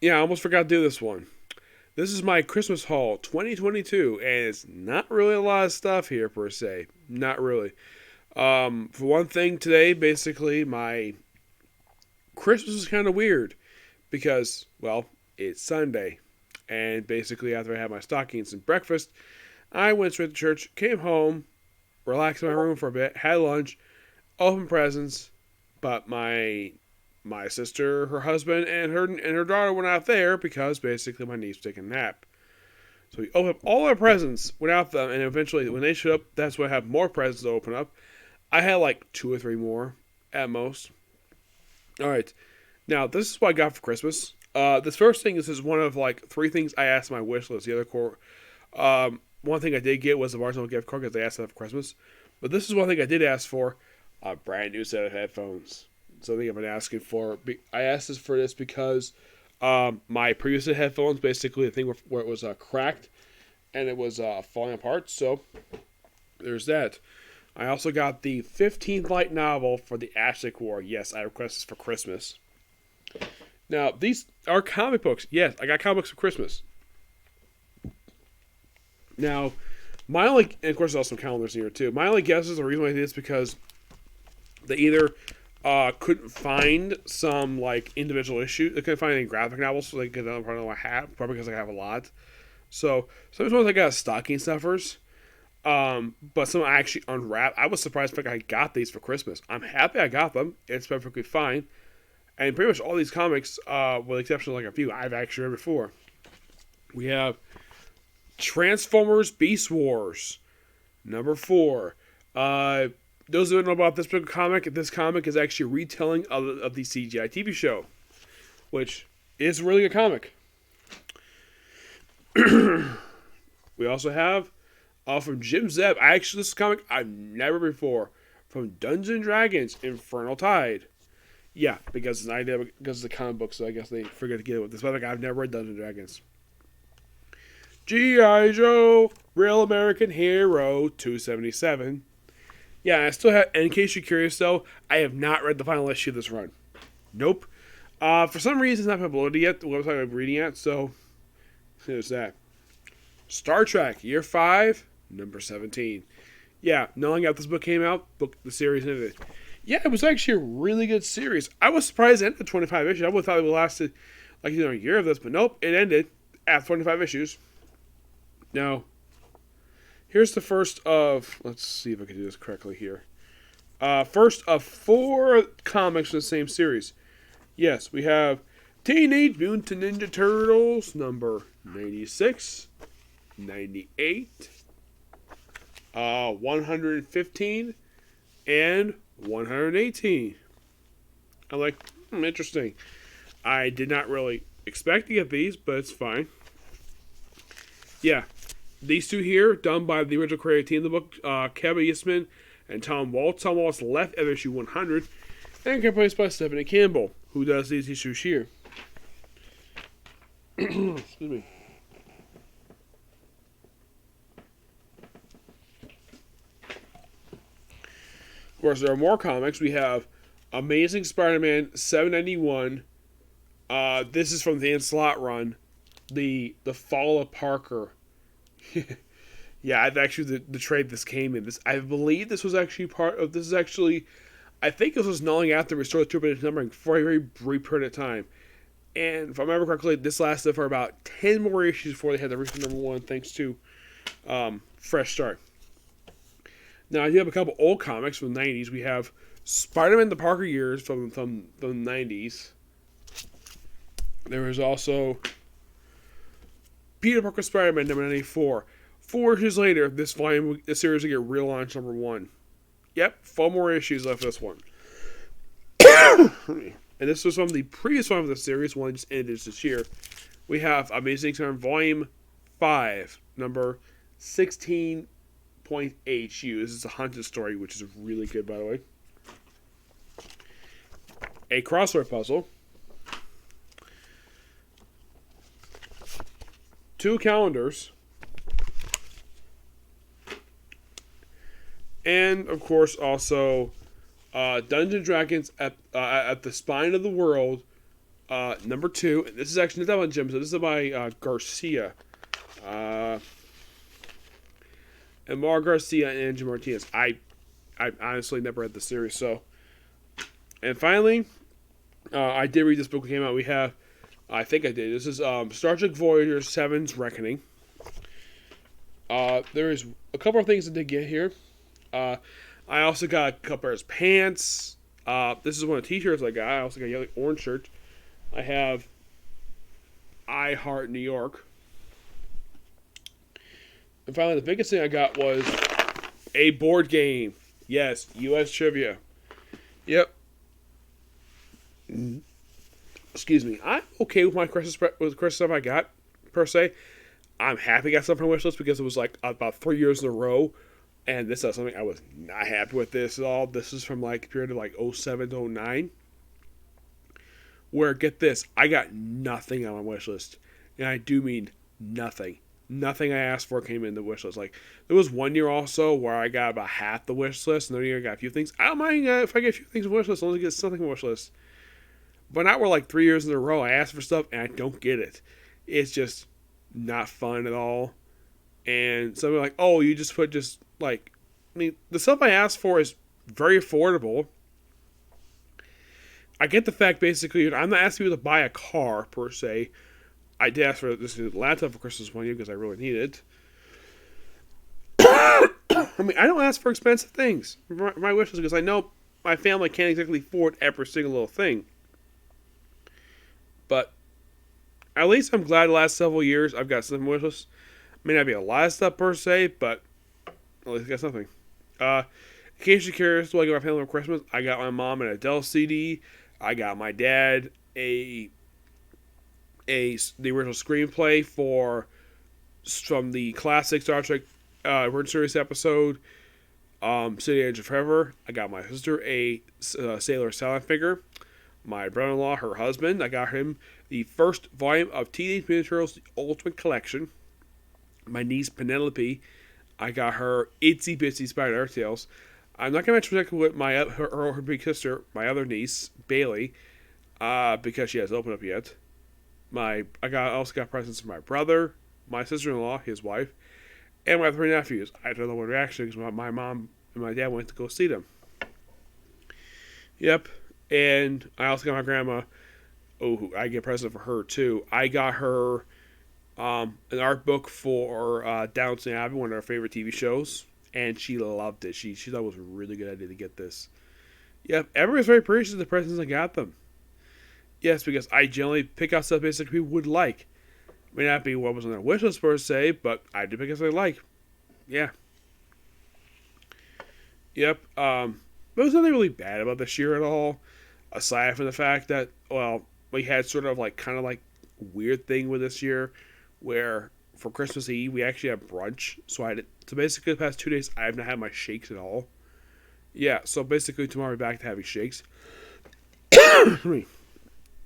Yeah, I almost forgot to do this one. This is my Christmas haul 2022, and it's not really a lot of stuff here per se. Not really. For one thing, today basically my Christmas is kind of weird because, well, it's Sunday, and basically after I had my stockings and breakfast, I went straight to church, came home, relaxed in my room for a bit, had lunch, opened presents, but my sister, her husband, and her daughter went out there because basically my niece was taking a nap. So we opened up all our presents without them, and eventually when they showed up, that's when I have more presents to open up. I had like two or three more at most. All right, now this is what I got for Christmas. This first thing is one of like three things I asked my wish list. The other core, one thing I did get was a Barcelona gift card because they asked that for Christmas. But this is one thing I did ask for: a brand new set of headphones. Something I've been asking for. I asked this for this because my previous headphones, basically the thing where it was cracked and it was falling apart. So there's that. I also got the 15th light novel for the Aztec War. Yes, I requested this for Christmas. Now, these are comic books. Yes, I got comic books for Christmas. Now, my only, and of course, there's also some calendars here too. My only guess is the reason why I did this because they either couldn't find some like individual issues. They couldn't find any graphic novels, so they could probably know I have. Probably because I have a lot. So sometimes I got stocking stuffers. But some I actually unwrapped. I was surprised if I got these for Christmas. I'm happy I got them. It's perfectly fine. And pretty much all these comics, with the exception of like a few, I've actually read before. We have Transformers Beast Wars, number 4. Those who don't know about this comic is actually a retelling of the CGI TV show, which is a really good comic. We also have from Jim Zeb. This comic I've never before. From Dungeons and Dragons Infernal Tide. Yeah, because it's an idea because it's a comic book, so I guess they forget to get it with this. But like, I've never read Dungeons and Dragons. G.I. Joe, Real American Hero 277. Yeah, I still have. And in case you're curious, though, I have not read the final issue of this run. Nope. For some reason, it's not uploaded yet. The website I'm reading at, so there's that. Star Trek Year 5, number 17. Yeah, knowing how this book came out, the series ended it. Yeah, it was actually a really good series. I was surprised it ended 25 issues. I would have thought it would last a year of this, but nope, it ended at 25 issues. Now, here's the first of, let's see if I can do this correctly here. First of 4 comics in the same series. Yes, we have Teenage Mutant Ninja Turtles, number 96, 98, 115, and 118. I'm like, interesting. I did not really expect to get these, but it's fine. Yeah, these two here, done by the original creative team of the book, Kevin Eastman and Tom Waltz. Tom Waltz left at issue 100 and replaced by Stephanie Campbell, who does these issues here. Excuse me. Of course, there are more comics. We have Amazing Spider-Man 791. This is from the Slott run. The Fall of Parker. Yeah, I've actually the trade this came in. I believe this was actually part of. This is actually, I think this was nulling out the Restore the Two-Bit numbering for a very brief period of time. And if I remember correctly, this lasted for about 10 more issues before they had the original number 1, thanks to Fresh Start. Now, I do have a couple old comics from the 90s. We have Spider-Man the Parker Years from the 90s. There is also Peter Parker Spider-Man number 94. 4 issues later, this series will get relaunched number 1. Yep, 4 more issues left for this one. And this was from the previous one of the series, one just ended this year. We have Amazing X-Men Volume 5, number 16.HU. This is a Hunted story, which is really good, by the way. A crossword puzzle. 2 calendars. And, of course, also Dungeons & Dragons at the Spine of the World, Number 2, and this is actually not by Jim, so this is by Garcia. Amar Garcia and Angel Martinez. I honestly never read the series, so. And finally, I did read this book when it came out. We have, I think I did. This is Star Trek Voyager 7's Reckoning. There is a couple of things I did get here. I also got a couple pairs of pants. This is one of the t-shirts I got. I also got a yellow orange shirt. I have I Heart New York. And finally, the biggest thing I got was a board game. Yes, U.S. Trivia. Yep. Excuse me. I'm okay with my Christmas stuff I got, per se. I'm happy I got something on my wish list because it was like about 3 years in a row. And this is something I was not happy with this at all. This is from like a period of like 07 to 09. Where, get this, I got nothing on my wish list. And I do mean nothing. Nothing I asked for came in the wish list. Like, there was 1 year also where I got about half the wish list. Another year I got a few things. I don't mind if I get a few things on the wish list. As long as I get something on the wish list. But not where like 3 years in a row I ask for stuff and I don't get it. It's just not fun at all. And somebody like, oh, you just put just like, I mean, the stuff I asked for is very affordable. I get the fact basically, I'm not asking you to buy a car per se. I did ask for this laptop for Christmas one year because I really need it. I mean, I don't ask for expensive things. My wish list because I know my family can't exactly afford every single little thing. But at least I'm glad the last several years I've got something wish list. May not be a lot of stuff per se, but at least I got something. In case you're curious, what I got my family for Christmas, I got my mom an Adele CD. I got my dad the original screenplay from the classic Star Trek World Series episode, City Edge of Forever. I got my sister a Sailor Silent figure. My brother-in-law, her husband, I got him the first volume of Teenage Mutant Ninja Turtles: The Ultimate Collection. My niece Penelope, I got her Itsy Bitsy Spider Tales. I'm not going to mention with her big sister, my other niece, Bailey, because she hasn't opened up yet. I also got presents for my brother, my sister-in-law, his wife, and my 3 nephews. I don't know what reaction because my mom and my dad went to go see them. Yep, and I also got my grandma. Oh, I get a present for her too. I got her an art book for Downton Abbey, one of our favorite TV shows. And she loved it. She thought it was a really good idea to get this. Yep, everyone's very appreciative of the presents I got them. Yes, because I generally pick out stuff basically people would like. May not be what was on their wish list per se, but I do pick out stuff I like. Yeah. Yep. There's nothing really bad about this year at all, aside from the fact that, well, we had sort of like kind of like weird thing with this year, where for Christmas Eve we actually had brunch. So basically the past 2 days I have not had my shakes at all. Yeah, so basically tomorrow we're back to having shakes.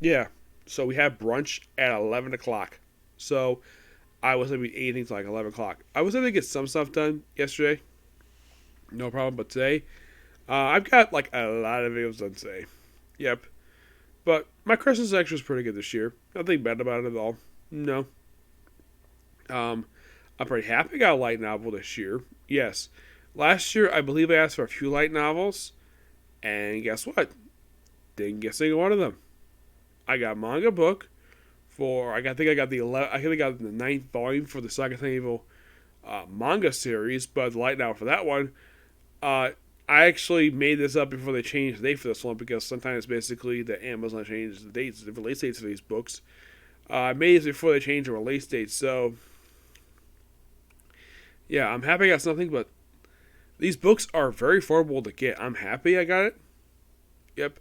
Yeah, so we had brunch at 11 o'clock. So I wasn't able to eat anything until like 11 o'clock. I was able to get some stuff done yesterday. No problem, but today, I've got like a lot of videos done today. Yep. But my Christmas extra was pretty good this year. Nothing bad about it at all. No. I'm pretty happy I got a light novel this year. Yes. Last year, I believe I asked for a few light novels. And guess what? Didn't get a single one of them. I got a manga book I think I got the 9th volume for the Saga Evil manga series, but the light novel for that one, I actually made this up before they changed the date for this one, because sometimes basically the Amazon changes the dates, the release dates for these books. I made this before they changed the release date, so yeah, I'm happy I got something, but these books are very affordable to get. I'm happy I got it. Yep.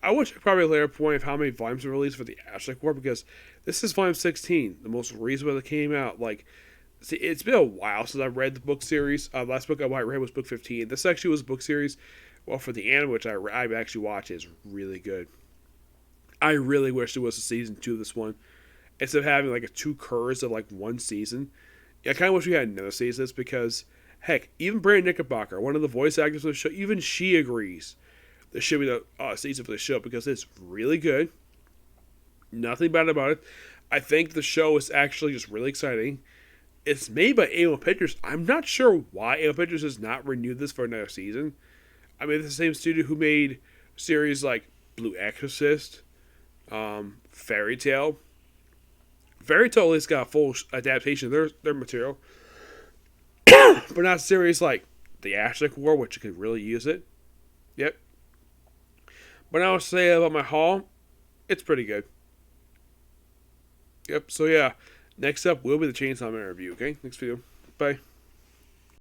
I wish I probably later point of how many volumes were released for the Aztec War, because this is volume 16, the most recent one that came out. Like, see, it's been a while since I've read the book series. Last book I read was book 15. This actually was a book series. Well, for the anime, which I actually watched, is really good. I really wish there was a season 2 of this one, instead of having like a 2 curves of like one season. I kind of wish we had another season, because heck, even Brandon Knickerbocker, one of the voice actors of the show, even she agrees there should be the season for the show, because it's really good. Nothing bad about it. I think the show is actually just really exciting. It's made by A1 Pictures. I'm not sure why A1 Pictures has not renewed this for another season. I mean, it's the same studio who made series like Blue Exorcist, Fairy Tale. Fairy Tale at least got a full adaptation of their material, but not series like The Aztec War, which could really use it. Yep. But I would say about my haul, it's pretty good. Yep. So yeah, next up will be the Chainsaw Man review. Okay, next video. Bye.